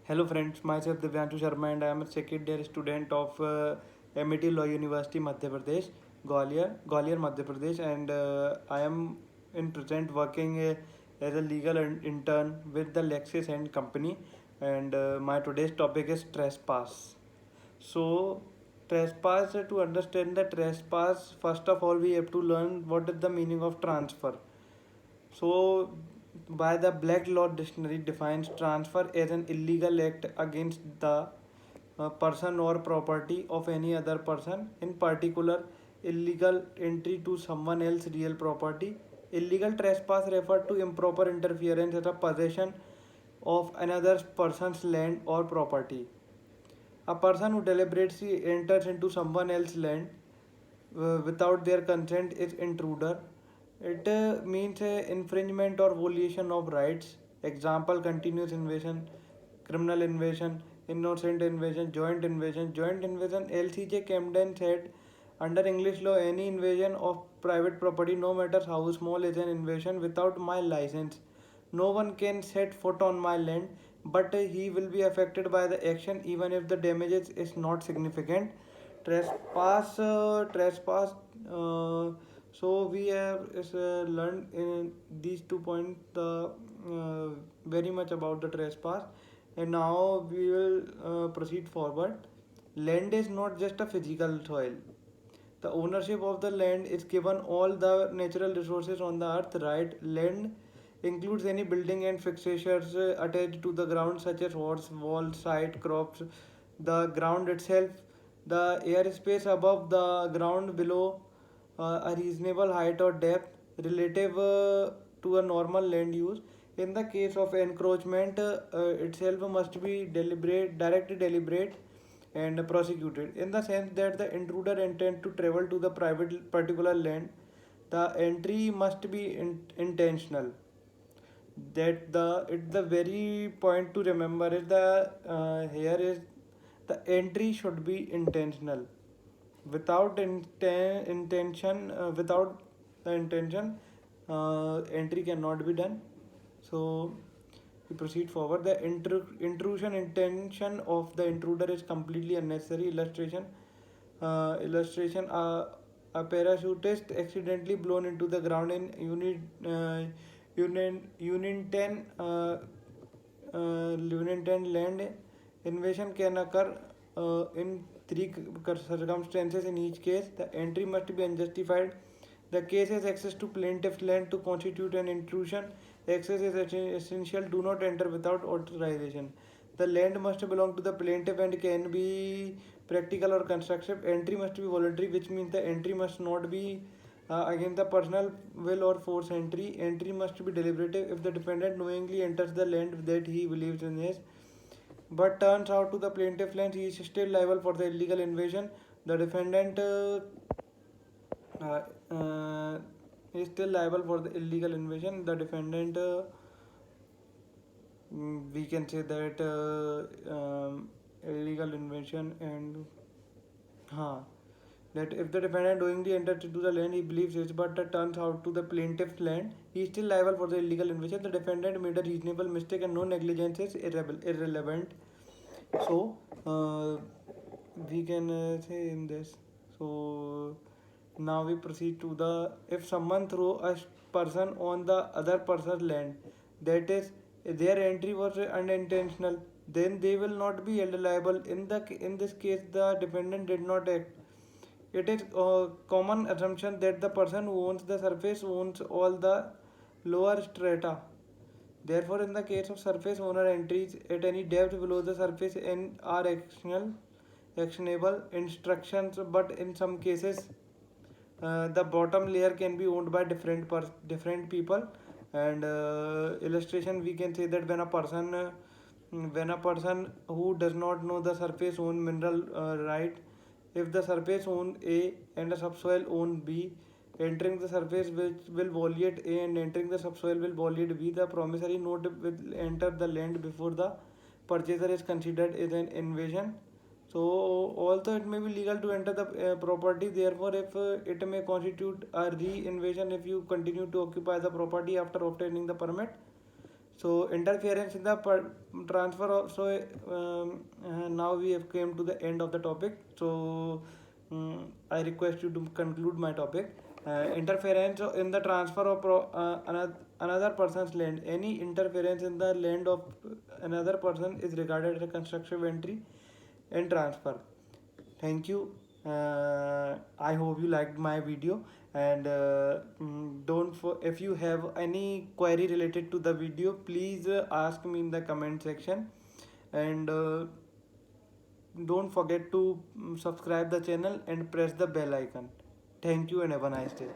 Hello friends, myself Divyanshu Sharma and I am a second year student of MIT Law University Madhya Pradesh, Gwalior Madhya Pradesh, and I am in present working as a legal intern with the Lexis and Company, and my today's topic is trespass. So trespass, to understand the trespass, first of all we have to learn what is the meaning of transfer. So, by the Black Law Dictionary defines transfer as an illegal act against the person or property of any other person, in particular, illegal entry to someone else's real property. Illegal trespass refer to improper interference with the possession of another person's land or property. A person who deliberately enters into someone else's land without their consent is intruder. It means infringement or violation of rights. Example: continuous invasion, criminal invasion, innocent invasion, joint invasion. Joint invasion. LCJ Camden said, under English law, any invasion of private property, no matter how small, is an invasion without my license. No one can set foot on my land, but he will be affected by the action even if the damages is not significant. Trespass. Uh, so we have learned in these 2 points very much about the trespass, and now we will proceed forward. Land is not just a physical soil. The ownership of the land is given all the natural resources on the earth, right? Land includes any building and fixtures attached to the ground, such as horse, wall, site, crops, the ground itself, the airspace above the ground, below a reasonable height or depth relative to a normal land use. In the case of encroachment, itself must be deliberate and prosecuted, in the sense that the intruder intend to travel to the private particular land. The entry must be intentional. That the very point to remember is the here is the entry should be intentional. Without the intention, entry cannot be done. So we proceed forward. The intrusion intention of the intruder is completely unnecessary. Illustration: a parachutist accidentally blown into the ground in Unit 10 Unit 10 land. Invasion can occur in three circumstances. In each case, the entry must be unjustified. The case has access to plaintiff's land to constitute an intrusion. Access is essential. Do not enter without authorization. The land must belong to the plaintiff and can be practical or constructive. Entry must be voluntary, which means the entry must not be against the personal will or force entry. Entry must be deliberative. If the defendant knowingly enters the land that he believes in is, but turns out to the plaintiff land, he is still liable for the illegal invasion. The defendant uh, uh, is still liable for the illegal invasion. The defendant, we can say that illegal invasion and huh, that if the defendant knowingly enters into the land he believes is, but turns out to the plaintiff's land, he is still liable for the illegal invasion. The defendant made a reasonable mistake and no negligence is irrelevant. So we can say in this. So now we proceed to the, if someone throw a person on the other person's land, that is their entry was unintentional, then they will not be held liable. In this case the defendant did not act. It is a common assumption that the person who owns the surface owns all the lower strata. Therefore, in the case of surface owner, entries at any depth below the surface are actionable instructions, but in some cases, the bottom layer can be owned by different people. And illustration, we can say that when a person who does not know the surface own mineral right, if the surface own A and the subsoil own B, entering the surface which will violate A and entering the subsoil will violate B, the promissory note will enter the land before the purchaser is considered as an invasion. So, although it may be legal to enter the property, therefore, if it may constitute a re-invasion if you continue to occupy the property after obtaining the permit. So interference in the transfer of, so now we have came to the end of the topic. So I request you to conclude my topic. Interference in the transfer of another person's land. Any interference in the land of another person is regarded as a constructive entry and transfer. Thank you. I hope you liked my video, and don't for if you have any query related to the video, please ask me in the comment section, and don't forget to subscribe the channel and press the bell icon. Thank you and have a nice day.